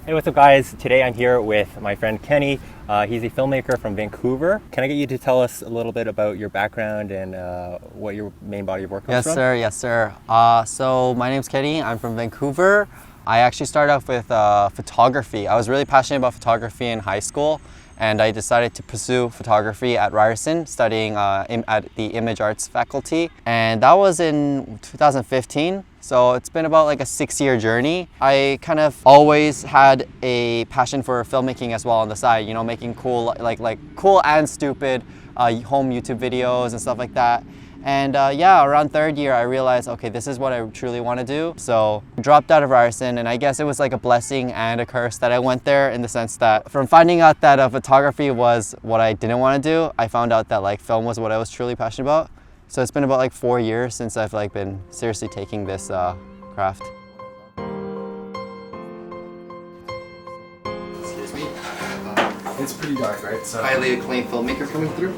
Hey, what's up guys? Today I'm here with my friend Kenny. He's a filmmaker from Vancouver. Can I get you to tell us a little bit about your background and what your main body of work comes from? Yes sir. So my name's Kenny, I'm from Vancouver. I actually started off with photography. I was really passionate about photography in high school, and I decided to pursue photography at Ryerson, studying at the Image Arts faculty. And that was in 2015. So it's been about like a 6-year journey. I kind of always had a passion for filmmaking as well on the side, you know, making cool, like cool and stupid home YouTube videos and stuff like that. And yeah, around third year, I realized, okay, this is what I truly want to do. So dropped out of Ryerson, and I guess it was like a blessing and a curse that I went there, in the sense that from finding out that photography was what I didn't want to do, I found out that like film was what I was truly passionate about. So it's been about like 4 years since I've like been seriously taking this craft. Excuse me. It's pretty dark, right? So Highly acclaimed filmmaker coming through.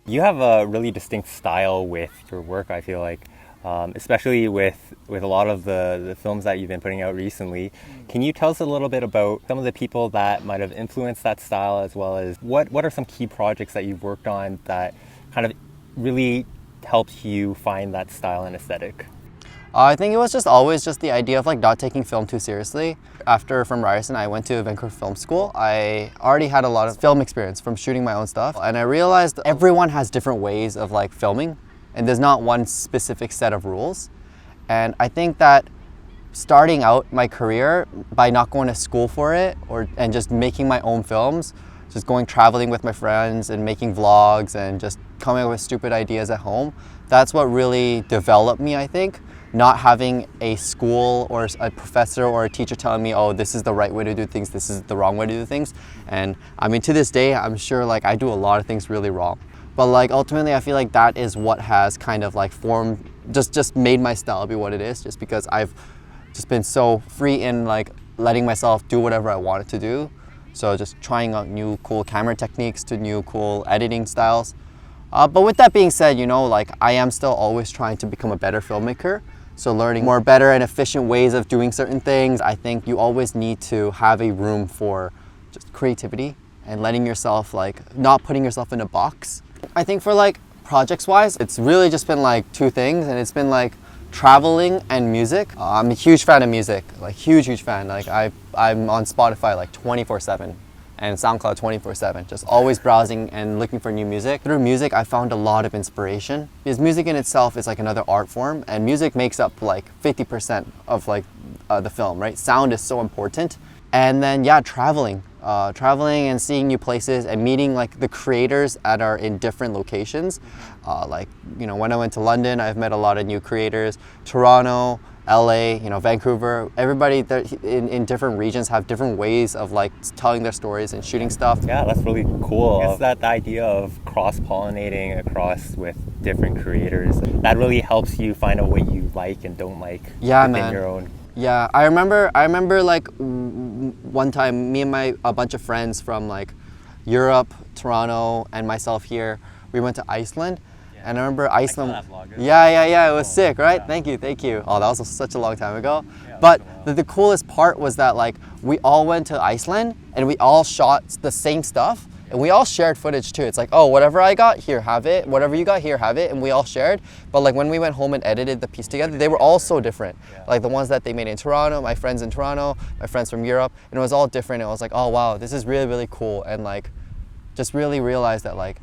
You have a really distinct style with your work, I feel like, especially with a lot of the films that you've been putting out recently. Can you tell us a little bit about some of the people that might have influenced that style, as well as what are some key projects that you've worked on that kind of really helped you find that style and aesthetic? I think it was just always just the idea of like not taking film too seriously. After from Ryerson, I went to Vancouver Film School. I already had a lot of film experience from shooting my own stuff, and I realized everyone has different ways of like filming, and there's not one specific set of rules. And I think that starting out my career by not going to school for it, and just making my own films, just going traveling with my friends and making vlogs and just coming up with stupid ideas at home, that's what really developed me, I think. Not having a school or a professor or a teacher telling me, oh, this is the right way to do things, this is the wrong way to do things. And I mean, to this day, I'm sure like I do a lot of things really wrong. But like ultimately, I feel like that is what has kind of like formed, just made my style be what it is, just because I've just been so free in like letting myself do whatever I wanted to do. So just trying out new cool camera techniques to new cool editing styles. But with that being said, you know, like I am still always trying to become a better filmmaker. So learning more better and efficient ways of doing certain things. I think you always need to have a room for just creativity and letting yourself like, not putting yourself in a box. I think for like projects wise, it's really just been like 2 things, and it's been like traveling and music. I'm a huge fan of music, like huge fan. Like I'm on Spotify like 24/7. And SoundCloud 24/7, just always browsing and looking for new music. Through music, I found a lot of inspiration, because music in itself is like another art form, and music makes up like 50% of like the film, right? Sound is so important. And then yeah, traveling and seeing new places and meeting like the creators that are in different locations. Like, you know, when I went to London, I've met a lot of new creators. Toronto, LA, you know, Vancouver, everybody in different regions have different ways of like telling their stories and shooting stuff. Yeah, that's really cool. It's that idea of cross-pollinating across with different creators. That really helps you find out what you like and don't like within your own. Yeah, I remember like one time, me and a bunch of friends from like Europe, Toronto, and myself here, we went to Iceland. And I remember Iceland. Yeah, it was sick, right? Yeah. Thank you. Oh, that was such a long time ago. Yeah, but the coolest part was that like we all went to Iceland and we all shot the same stuff, and we all shared footage too. It's like, oh, whatever I got, here, have it. Whatever you got, here, have it. And we all shared. But like when we went home and edited the piece together, they were all so different. Yeah. Like the ones that they made in Toronto, my friends in Toronto, my friends from Europe, and it was all different. And I was like, oh wow, this is really cool. And like just really realized that like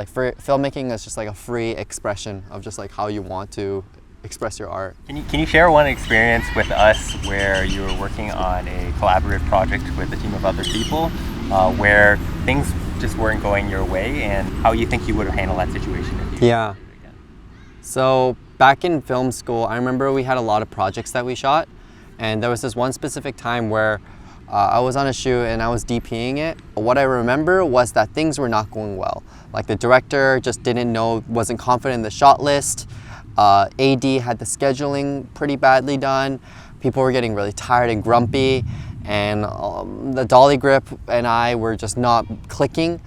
for filmmaking is just like a free expression of just like how you want to express your art. Can you share one experience with us where you were working on a collaborative project with a team of other people, where things just weren't going your way, and how you think you would have handled that situation if you did it again? So back in film school, I remember we had a lot of projects that we shot, and there was this one specific time where I was on a shoot and I was DPing it. What I remember was that things were not going well. Like the director just didn't know, wasn't confident in the shot list. AD had the scheduling pretty badly done. People were getting really tired and grumpy, and the dolly grip and I were just not clicking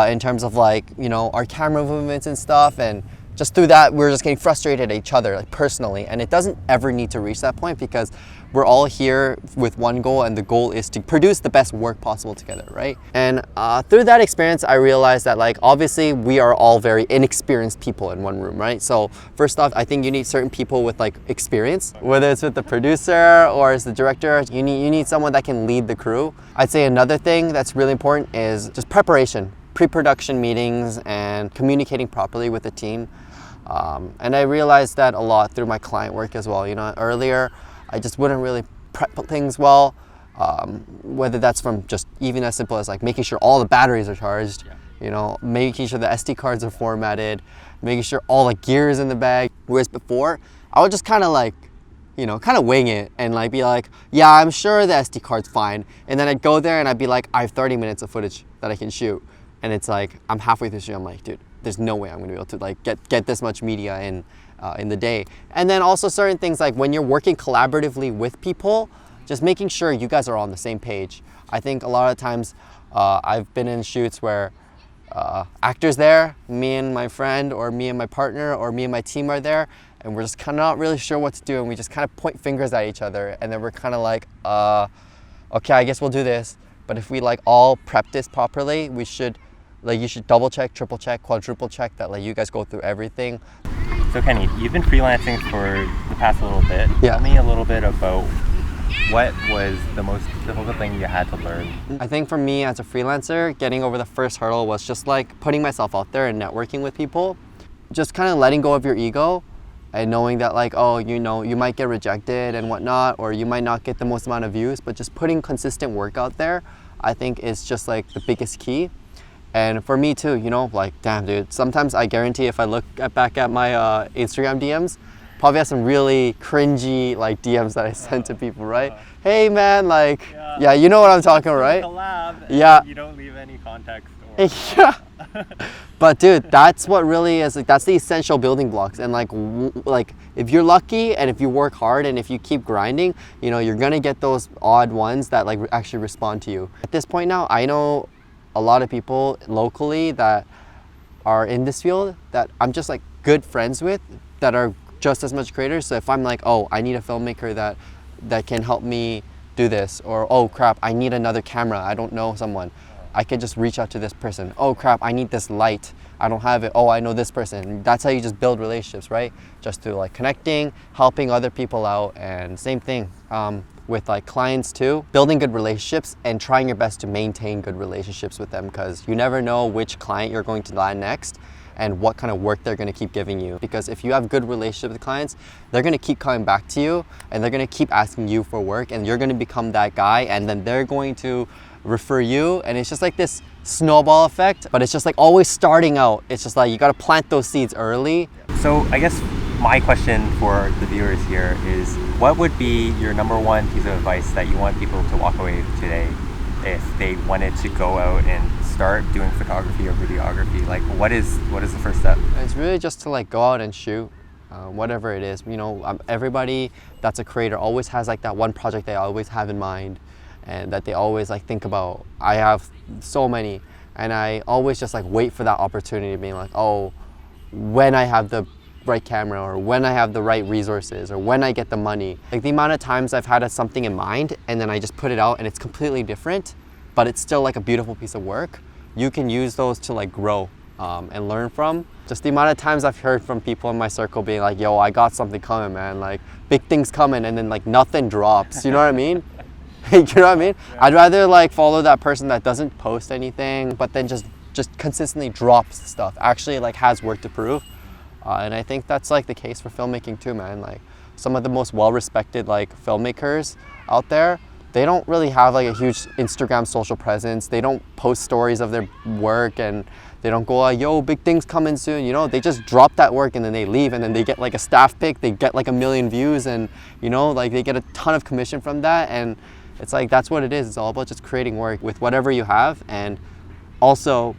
in terms of like, you know, our camera movements and stuff. And just through that, we were just getting frustrated at each other, like personally. And it doesn't ever need to reach that point because we're all here with one goal, and the goal is to produce the best work possible together, right? And through that experience, I realized that like, obviously we are all very inexperienced people in one room, right? So first off, I think you need certain people with like experience, whether it's with the producer or as the director, you need someone that can lead the crew. I'd say another thing that's really important is just preparation, pre-production meetings and communicating properly with the team. And I realized that a lot through my client work as well. You know, earlier, I just wouldn't really prep things well, whether that's from just even as simple as like making sure all the batteries are charged, you know, making sure the SD cards are formatted, making sure all the gear is in the bag. Whereas before, I would just kind of like, you know, kind of wing it and like be like, yeah, I'm sure the SD card's fine. And then I'd go there and I'd be like, I have 30 minutes of footage that I can shoot. And it's like, I'm halfway through the shoot, I'm like, dude, there's no way I'm gonna be able to like get this much media in the day. And then also certain things like when you're working collaboratively with people, just making sure you guys are on the same page. I think a lot of times I've been in shoots where actors there, me and my friend or me and my partner or me and my team are there, and we're just kind of not really sure what to do, and we just kind of point fingers at each other, and then we're kind of like, okay, I guess we'll do this. But if we like all prep this properly, we should, like, you should double check, triple check, quadruple check that like you guys go through everything. So Kenny, you've been freelancing for the past little bit. Yeah. Tell me a little bit about what was the most difficult thing you had to learn? I think for me as a freelancer, getting over the first hurdle was just like putting myself out there and networking with people. Just kind of letting go of your ego and knowing that like, oh, you know, you might get rejected and whatnot, or you might not get the most amount of views, but just putting consistent work out there, I think is just like the biggest key. And for me too, you know, like, damn dude, sometimes I guarantee if I look back at my Instagram DMs, probably have some really cringy like DMs that I sent to people, right? Hey man, like, yeah, you know what I'm talking about, right? Collab, yeah. You don't leave any context. Or... yeah. But dude, that's what really is, like, that's the essential building blocks. And like if you're lucky and if you work hard and if you keep grinding, you know, you're gonna get those odd ones that like actually respond to you. At this point now, I know a lot of people locally that are in this field that I'm just like good friends with that are just as much creators. So if I'm like, oh, I need a filmmaker that can help me do this, or oh crap, I need another camera, I don't know someone, I can just reach out to this person. Oh crap, I need this light, I don't have it, oh, I know this person. That's how you just build relationships, right? Just through like connecting, helping other people out. And same thing with like clients too, building good relationships and trying your best to maintain good relationships with them, because you never know which client you're going to land next and what kind of work they're going to keep giving you. Because if you have good relationship with clients, they're going to keep coming back to you and they're going to keep asking you for work, and you're going to become that guy, and then they're going to refer you, and it's just like this snowball effect. But it's just like always starting out, it's just like you got to plant those seeds early. So I guess my question for the viewers here is, what would be your number one piece of advice that you want people to walk away with today if they wanted to go out and start doing photography or videography? Like, what is the first step? It's really just to like go out and shoot, whatever it is. You know, everybody that's a creator always has like that one project they always have in mind and that they always like think about. I have so many, and I always just like wait for that opportunity, being like, oh, when I have the right camera, or when I have the right resources, or when I get the money. Like the amount of times I've had something in mind and then I just put it out and it's completely different, but it's still like a beautiful piece of work. You can use those to like grow and learn from. Just the amount of times I've heard from people in my circle being like, yo, I got something coming, man, like big things coming, and then like nothing drops, you know what I mean? You know what I mean? Yeah. I'd rather like follow that person that doesn't post anything, but then just consistently drops stuff, actually like has work to prove. And I think that's like the case for filmmaking too, man. Like some of the most well-respected like filmmakers out there, they don't really have like a huge Instagram social presence. They don't post stories of their work, and they don't go, yo, big things coming soon. You know, they just drop that work and then they leave, and then they get like a staff pic, they get like 1 million views, and you know, like they get a ton of commission from that. And it's like, that's what it is. It's all about just creating work with whatever you have. And also,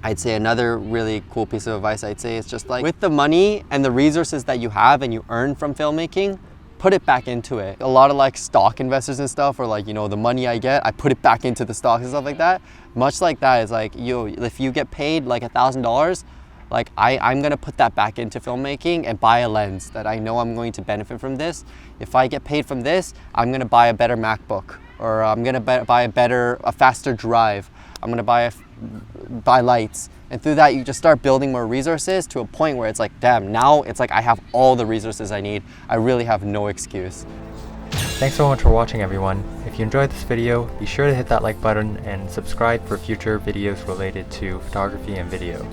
I'd say another really cool piece of advice I'd say is just like with the money and the resources that you have and you earn from filmmaking, put it back into it. A lot of like stock investors and stuff, or like, you know, the money I get, I put it back into the stocks and stuff like that. Much like that is like, if you get paid like $1,000, like I'm gonna put that back into filmmaking and buy a lens that I know I'm going to benefit from this. If I get paid from this, I'm gonna buy a better MacBook, or I'm gonna buy a faster drive. I'm gonna buy lights. And through that, you just start building more resources to a point where it's like, damn, now it's like I have all the resources I need. I really have no excuse. Thanks so much for watching, everyone. If you enjoyed this video, be sure to hit that like button and subscribe for future videos related to photography and video.